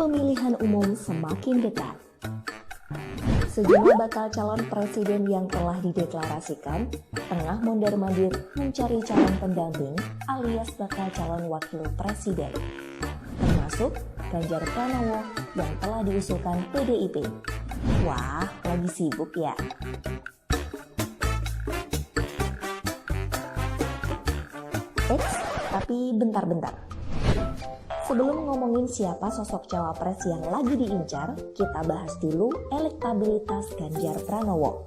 Pemilihan umum semakin dekat. Sejumlah bakal calon presiden yang telah dideklarasikan tengah mondar-mandir mencari calon pendamping alias bakal calon wakil presiden, termasuk Ganjar Pranowo yang telah diusulkan PDIP. Wah, lagi sibuk ya? Tapi bentar-bentar. Sebelum ngomongin siapa sosok cawapres yang lagi diincar, kita bahas dulu elektabilitas Ganjar Pranowo.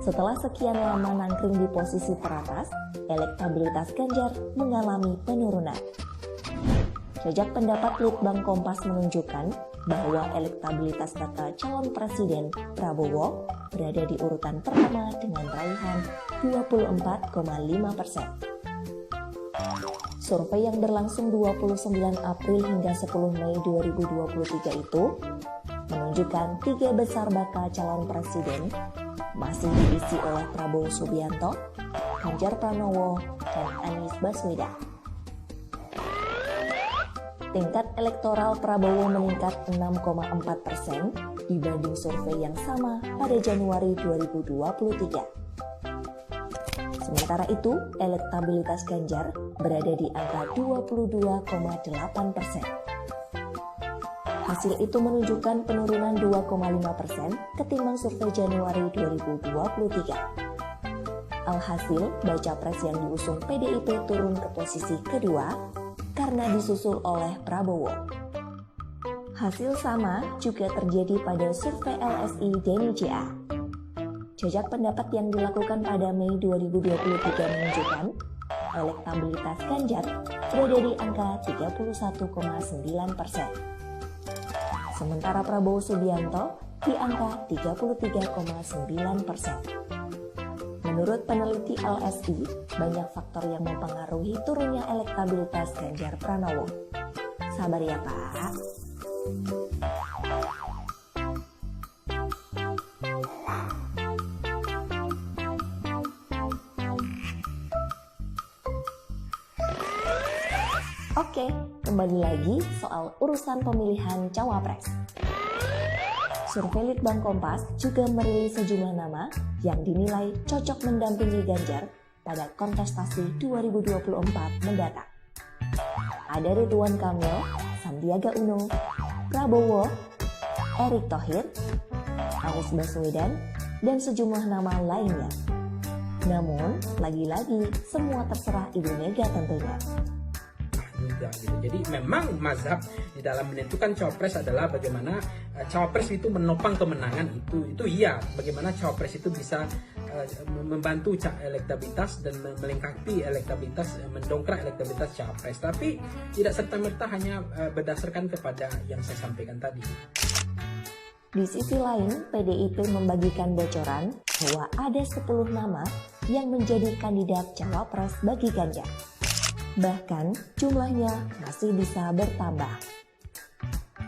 Setelah sekian lama nangkring di posisi teratas, elektabilitas Ganjar mengalami penurunan. Jajak pendapat Litbang Kompas menunjukkan bahwa elektabilitas bakal calon presiden Prabowo berada di urutan pertama dengan raihan 24,5%. Survei yang berlangsung 29 April hingga 10 Mei 2023 itu menunjukkan tiga besar bakal calon presiden masih diisi oleh Prabowo Subianto, Ganjar Pranowo, dan Anies Baswedan. Tingkat elektoral Prabowo meningkat 6,4% dibanding survei yang sama pada Januari 2023. Sementara itu, elektabilitas Ganjar berada di angka 22,8%. Hasil itu menunjukkan penurunan 2,5% ketimbang survei Januari 2023. Alhasil, baca pres yang diusung PDIP turun ke posisi kedua karena disusul oleh Prabowo. Hasil sama juga terjadi pada survei LSI Denny Ja. Jajak pendapat yang dilakukan pada Mei 2023 menunjukkan elektabilitas Ganjar berada di angka 31,9%. Sementara Prabowo Subianto di angka 33,9%. Menurut peneliti LSI, banyak faktor yang mempengaruhi turunnya elektabilitas Ganjar Pranowo. Sabar ya Pak. Oke, kembali lagi soal urusan pemilihan cawapres. Survei Litbang Kompas juga merilis sejumlah nama yang dinilai cocok mendampingi Ganjar pada kontestasi 2024 mendatang. Ada Ridwan Kamil, Sandiaga Uno, Prabowo, Erick Thohir, Anies Baswedan, dan sejumlah nama lainnya. Namun, lagi-lagi semua terserah Ibu Mega tentunya. Gitu. Jadi memang mazhab di dalam menentukan cawapres adalah bagaimana cawapres itu menopang kemenangan itu iya, bagaimana cawapres itu bisa membantu elektabilitas dan melengkapi elektabilitas, mendongkrak elektabilitas cawapres, tapi tidak serta-merta hanya berdasarkan kepada yang saya sampaikan tadi. Di sisi lain, PDIP membagikan bocoran bahwa ada 10 nama yang menjadi kandidat cawapres bagi Ganjar. Bahkan jumlahnya masih bisa bertambah.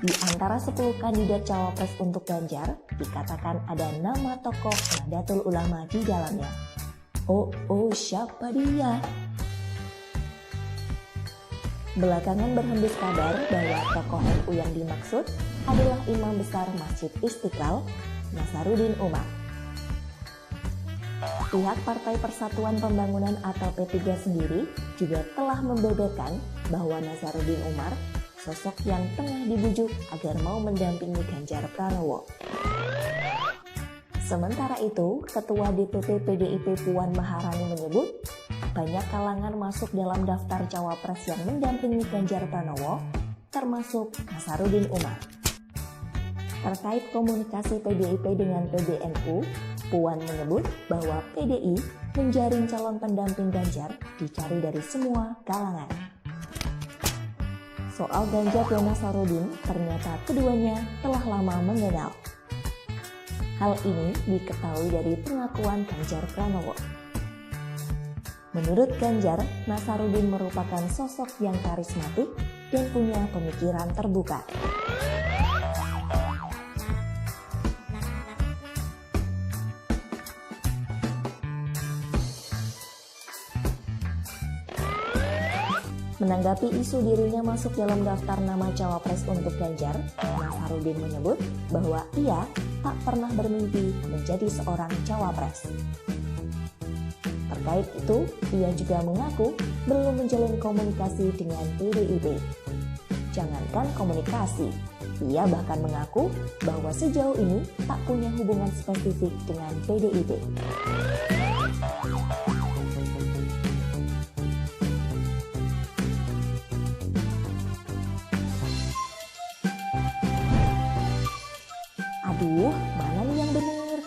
Di antara 10 kandidat cawapres untuk Ganjar, dikatakan ada nama tokoh Nahdlatul Ulama di dalamnya. Siapa dia? Belakangan berhembus kabar bahwa tokoh NU yang dimaksud adalah Imam Besar Masjid Istiqlal, Nasaruddin Umar. Pihak Partai Persatuan Pembangunan atau P3 sendiri juga telah membeberkan bahwa Nasaruddin Umar sosok yang tengah dibujuk agar mau mendampingi Ganjar Pranowo. Sementara itu, Ketua DPP PDIP Puan Maharani menyebut banyak kalangan masuk dalam daftar cawapres yang mendampingi Ganjar Pranowo, termasuk Nasaruddin Umar. Terkait komunikasi PDIP dengan PBNU, Puan menyebut bahwa PDI menjaring calon pendamping Ganjar dicari dari semua kalangan. Soal Ganjar dan Nasaruddin, ternyata keduanya telah lama mengenal. Hal ini diketahui dari pengakuan Ganjar Pranowo. Menurut Ganjar, Nasaruddin merupakan sosok yang karismatik dan punya pemikiran terbuka. Menanggapi isu dirinya masuk dalam daftar nama cawapres untuk Ganjar, Nazarudin menyebut bahwa ia tak pernah bermimpi menjadi seorang cawapres. Terkait itu, ia juga mengaku belum menjalin komunikasi dengan PDIP. Jangankan komunikasi, ia bahkan mengaku bahwa sejauh ini tak punya hubungan spesifik dengan PDIP. Aduh, mana nih yang benar?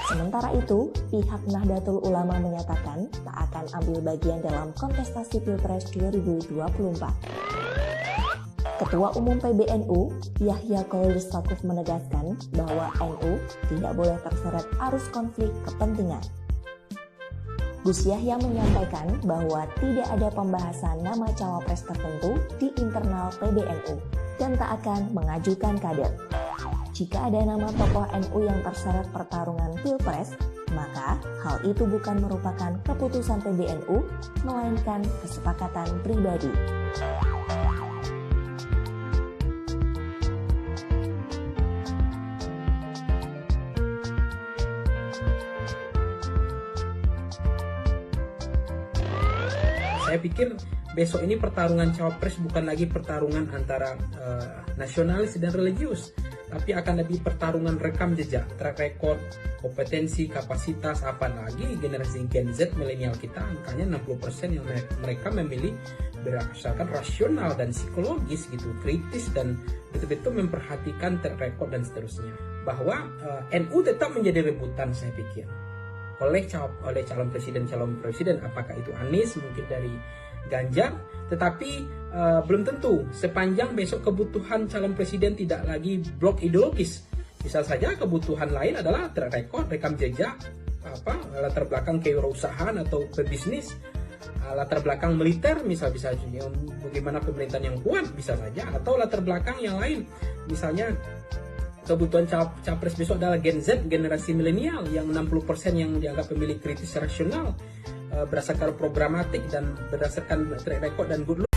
Sementara itu, pihak Nahdlatul Ulama menyatakan tak akan ambil bagian dalam kontestasi Pilpres 2024. Ketua Umum PBNU, Yahya Khalil Stakuf menegaskan bahwa NU tidak boleh terseret arus konflik kepentingan. Gus Yahya menyampaikan bahwa tidak ada pembahasan nama cawapres tertentu di internal PBNU dan tak akan mengajukan kader. Jika ada nama tokoh NU yang terseret pertarungan Pilpres, maka hal itu bukan merupakan keputusan PBNU, melainkan kesepakatan pribadi. Saya pikir besok ini pertarungan cawapres bukan lagi pertarungan antara nasionalis dan religius, tapi akan lebih pertarungan rekam jejak, track record, kompetensi, kapasitas, apalagi generasi Gen Z milenial kita angkanya 60% yang mereka memilih berdasarkan rasional dan psikologis gitu, kritis dan betul-betul memperhatikan track record dan seterusnya. Bahwa NU tetap menjadi rebutan saya pikir oleh calon presiden, apakah itu Anies, mungkin dari Ganjar, tetapi belum tentu sepanjang besok kebutuhan calon presiden tidak lagi blok ideologis. Bisa saja kebutuhan lain adalah track record, rekam jejak, latar belakang kewirausahaan atau pebisnis, latar belakang militer, bisa bagaimana pemerintahan yang kuat, bisa saja, atau latar belakang yang lain, misalnya kebutuhan capres besok adalah Gen Z, generasi milenial yang 60% yang dianggap pemilih kritis rasional berdasarkan programatik dan berdasarkan track record dan good look.